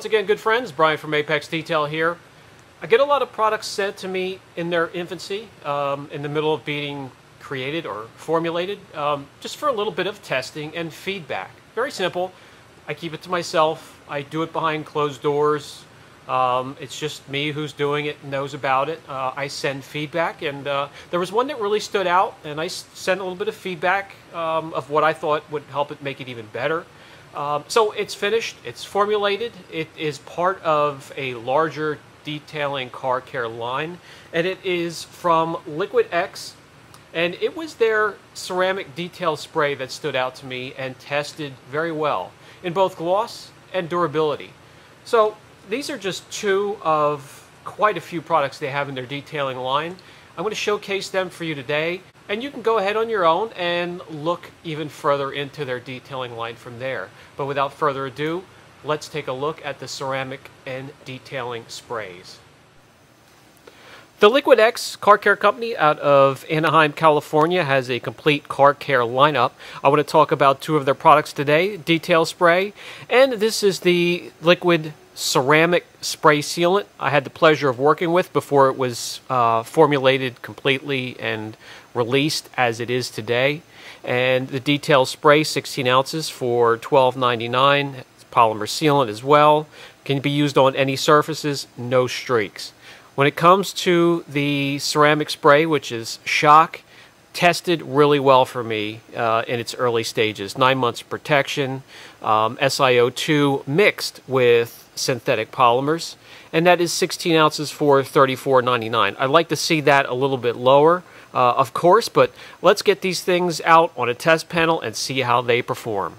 once again, good friends. Brian from Apex Detail here. I get a lot of products sent to me in their infancy, in the middle of being created or formulated, just for a little bit of testing and feedback. Very simple. I keep it to myself. I do it behind closed doors. It's just me who's doing it, knows about it. I send feedback, and there was one that really stood out, and I sent a little bit of feedback of what I thought would help it make it even better. So it's finished, it's formulated, it is part of a larger detailing car care line, and it is from Liquid X, and it was their ceramic detail spray that stood out to me and tested very well in both gloss and durability. So these are just two of quite a few products they have in their detailing line. I'm going to showcase them for you today, and you can go ahead on your own and look even further into their detailing line from there. But without further ado, let's take a look at the ceramic and detailing sprays. The Liquid X car care company out of Anaheim, California has a complete car care lineup. I want to talk about two of their products today, detail spray, and this is the liquid ceramic spray sealant I had the pleasure of working with before it was formulated completely and released as it is today. And the detail spray, 16 ounces for $12.99. It's polymer sealant as well. Can be used on any surfaces, no streaks. When it comes to the ceramic spray, which is Shock, tested really well for me in its early stages. 9 months of protection, Sio2 mixed with synthetic polymers, and that is 16 ounces for $34.99. I'd like to see that a little bit lower, of course, but let's get these things out on a test panel and see how they perform.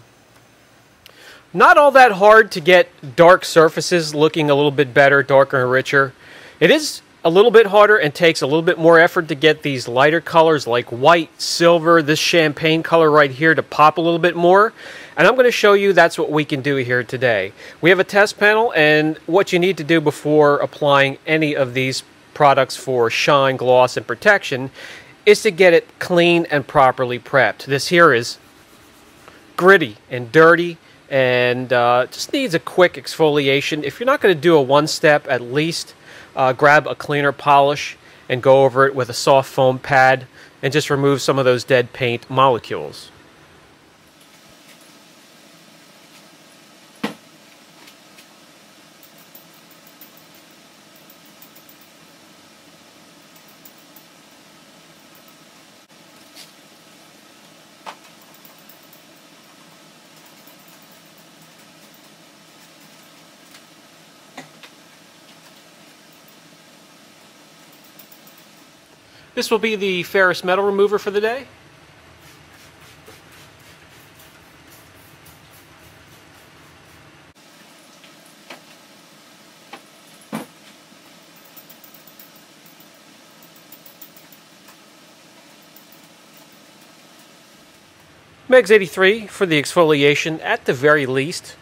Not all that hard to get dark surfaces looking a little bit better, darker and richer. It is a little bit harder and takes a little bit more effort to get these lighter colors like white, silver, this champagne color right here to pop a little bit more. And I'm going to show you that's what we can do here today. We have a test panel, and what you need to do before applying any of these products for shine, gloss, and protection is to get it clean and properly prepped. This here is gritty and dirty and just needs a quick exfoliation. If you're not going to do a one-step, at least grab a cleaner polish and go over it with a soft foam pad and just remove some of those dead paint molecules. This will be the ferrous metal remover for the day. Megs 83 for the exfoliation at the very least.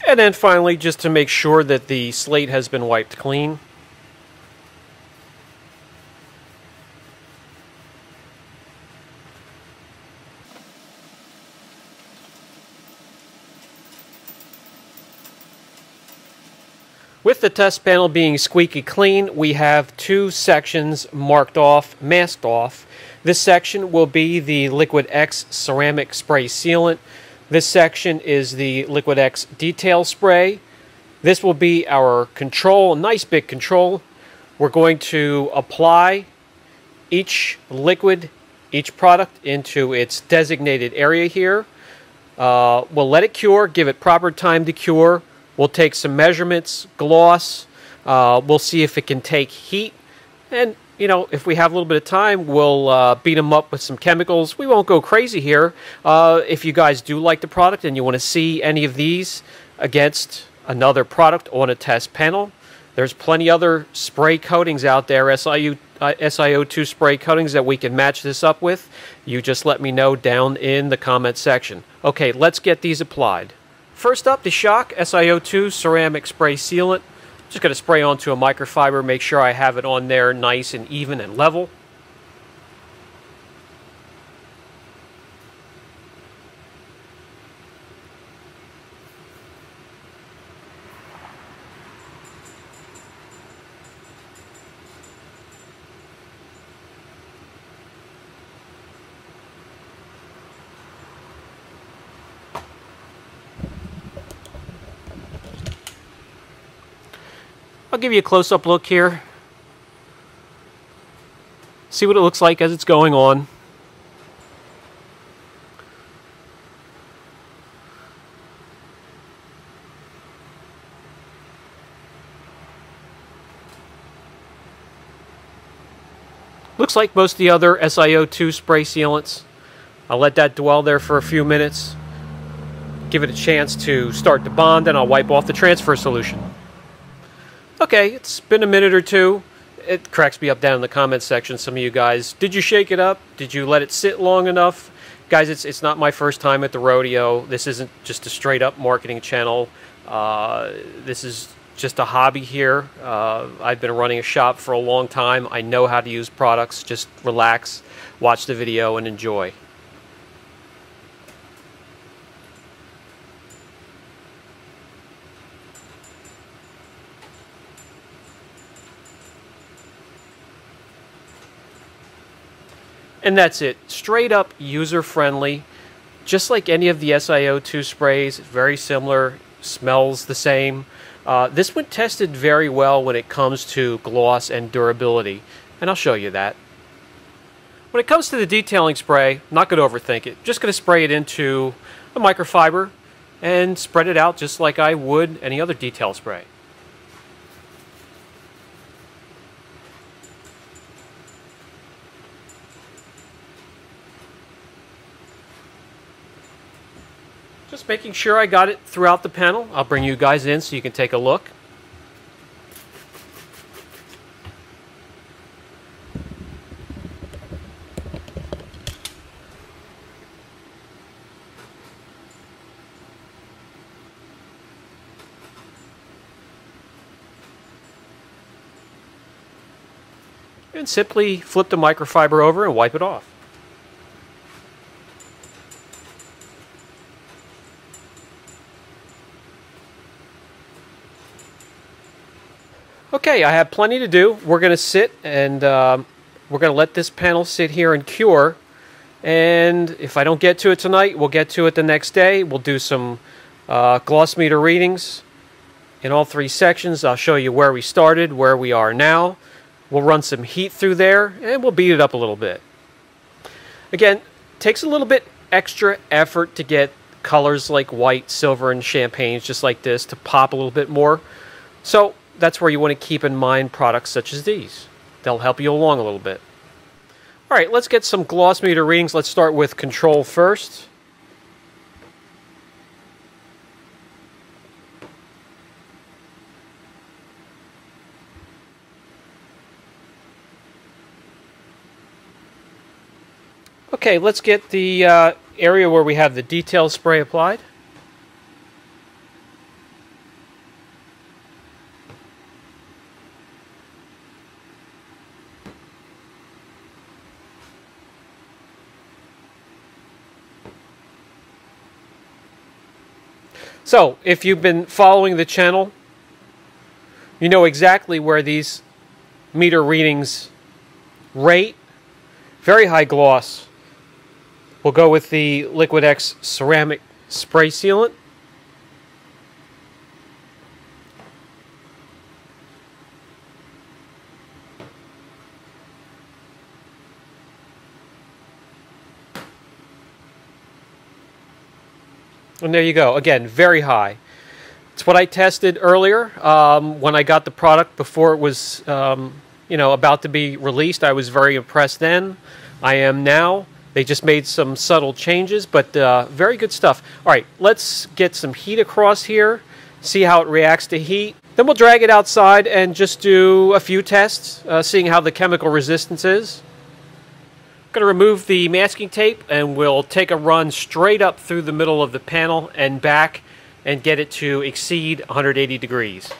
And then finally, just to make sure that the slate has been wiped clean. With the test panel being squeaky clean, we have two sections marked off, masked off. This section will be the Liquid X ceramic spray sealant. This section is the Liquid X detail spray. This will be our control, a nice big control. We're going to apply each liquid, each product into its designated area here. We'll let it cure, give it proper time to cure. We'll take some measurements, gloss. We'll see if it can take heat. And, you know, if we have a little bit of time, we'll beat them up with some chemicals. We won't go crazy here. If you guys do like the product and you want to see any of these against another product on a test panel, There's plenty other spray coatings out there, SiO2 spray coatings that we can match this up with. You just let me know down in the comment section. Okay, let's get these applied. First up, the Shock Sio2 ceramic spray sealant. Just going to spray onto a microfiber, make sure I have it on there nice and even and level. I'll give you a close-up look here. See what it looks like as it's going on. Looks like most of the other SiO2 spray sealants. I'll let that dwell there for a few minutes. Give it a chance to start to bond, and I'll wipe off the transfer solution. Okay, it's been a minute or two. It cracks me up down in the comments section, some of you guys. Did you shake it up? Did you let it sit long enough? Guys, it's not my first time at the rodeo. This isn't just a straight up marketing channel. This is just a hobby here. I've been running a shop for a long time. I know how to use products. Just relax, watch the video, and enjoy. And that's it. Straight up user-friendly. Just like any of the SiO2 sprays, very similar, smells the same. This one tested very well when it comes to gloss and durability, and I'll show you that. When it comes to the detailing spray, I'm not going to overthink it. Just going to spray it into a microfiber and spread it out just like I would any other detail spray. Just making sure I got it throughout the panel. I'll bring you guys in so you can take a look. And simply flip the microfiber over and wipe it off. Okay, I have plenty to do. We're going to sit and we're going to let this panel sit here and cure. And if I don't get to it tonight, we'll get to it the next day. We'll do some gloss meter readings in all three sections. I'll show you where we started, where we are now. We'll run some heat through there, and we'll beat it up a little bit. Again, takes a little bit extra effort to get colors like white, silver, and champagnes just like this to pop a little bit more. So that's where you want to keep in mind products such as these. They'll help you along a little bit. All right, let's get some gloss meter readings. Let's start with control first. Okay, let's get the area where we have the detail spray applied. So, if you've been following the channel, you know exactly where these meter readings rate. Very high gloss. We'll go with the Liquid X ceramic spray sealant. And there you go. Again, very high. It's what I tested earlier when I got the product before it was about to be released. I was very impressed then. I am now. They just made some subtle changes, but very good stuff. All right, let's get some heat across here, see how it reacts to heat. Then Then we'll drag it outside and just do a few tests, seeing how the chemical resistance is. I'm going to remove the masking tape and we'll take a run straight up through the middle of the panel and back and get it to exceed 180 degrees.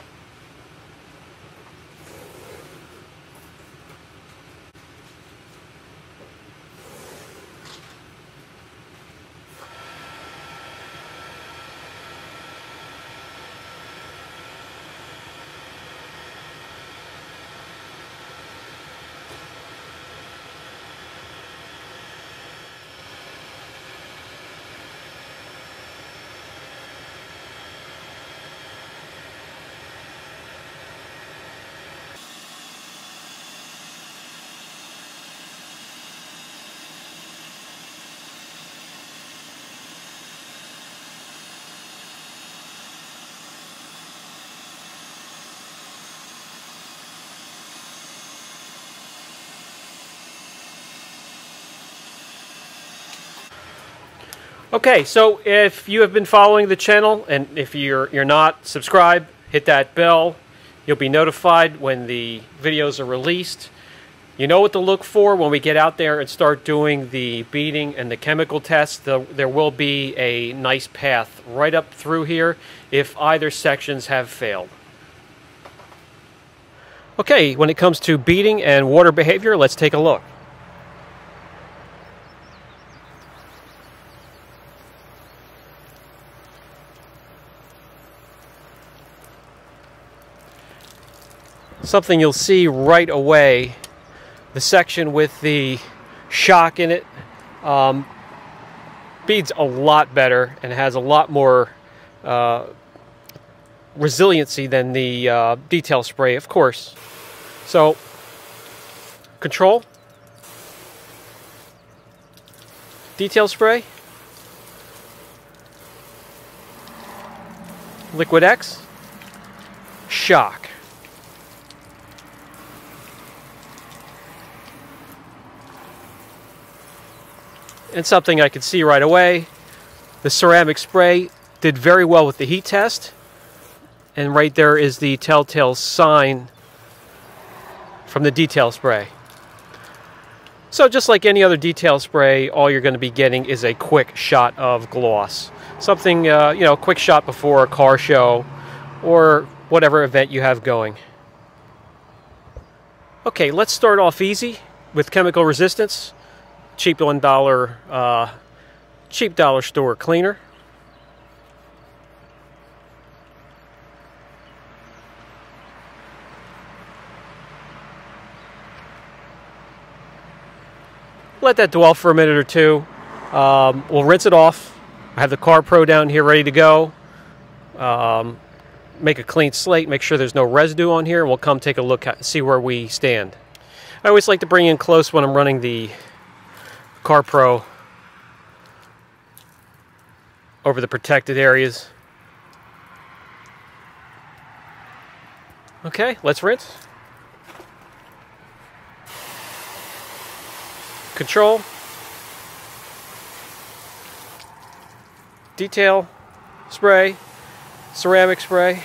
Okay, so if you have been following the channel, and if you're not, subscribe, hit that bell. You'll be notified when the videos are released. You know what to look for when we get out there and start doing the beading and the chemical tests. There will be a nice path right up through here if either sections have failed. Okay, when it comes to beading and water behavior, let's take a look. Something you'll see right away, the section with the shock in it beads a lot better and has a lot more resiliency than the detail spray, of course. So, control, detail spray, liquid X, shock. And something I could see right away, the ceramic spray did very well with the heat test. And right there is the telltale sign from the detail spray. So just like any other detail spray, all you're going to be getting is a quick shot of gloss. Something, quick shot before a car show or whatever event you have going. Okay, let's start off easy with chemical resistance. Cheap $1 cheap dollar store cleaner. Let that dwell for a minute or two. We'll rinse it off. I have the Car Pro down here ready to go. Make a clean slate, make sure there's no residue on here, and we'll come take a look at see where we stand. I always like to bring in close when I'm running the Car Pro over the protected areas. Okay, let's rinse. Control. Detail spray. Ceramic spray.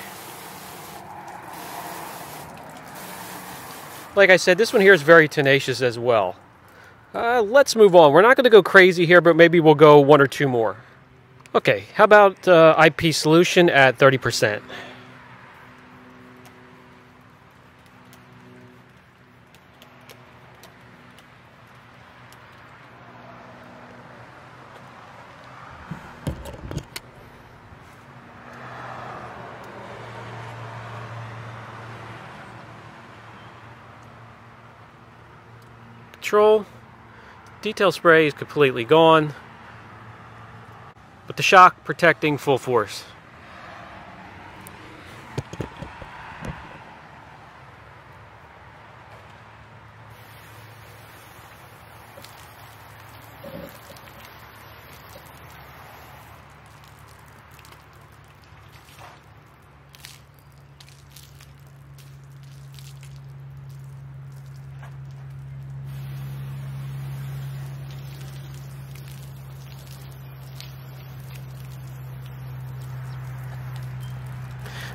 Like I said, this one here is very tenacious as well. Let's move on. We're not going to go crazy here, but maybe we'll go one or two more. Okay, how about IP solution at 30%? Control. Detail spray is completely gone, but the shock protecting full force.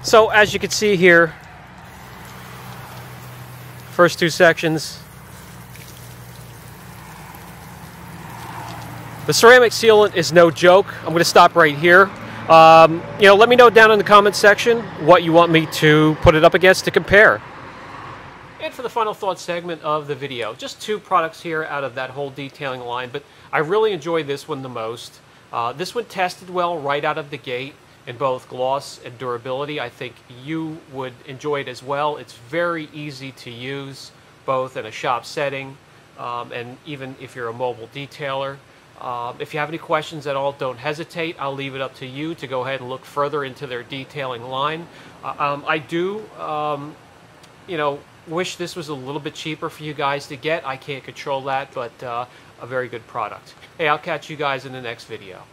So as you can see here, first two sections. The ceramic sealant is no joke. I'm going to stop right here. Let me know down in the comments section what you want me to put it up against to compare. And for the final thought segment of the video, just two products here out of that whole detailing line, but I really enjoyed this one the most. This one tested well right out of the gate in both gloss and durability. I think you would enjoy it as well. It's very easy to use, both in a shop setting and even if you're a mobile detailer. If you have any questions at all, don't hesitate. I'll leave it up to you to go ahead and look further into their detailing line. I do, wish this was a little bit cheaper for you guys to get. I can't control that, but a very good product. Hey, I'll catch you guys in the next video.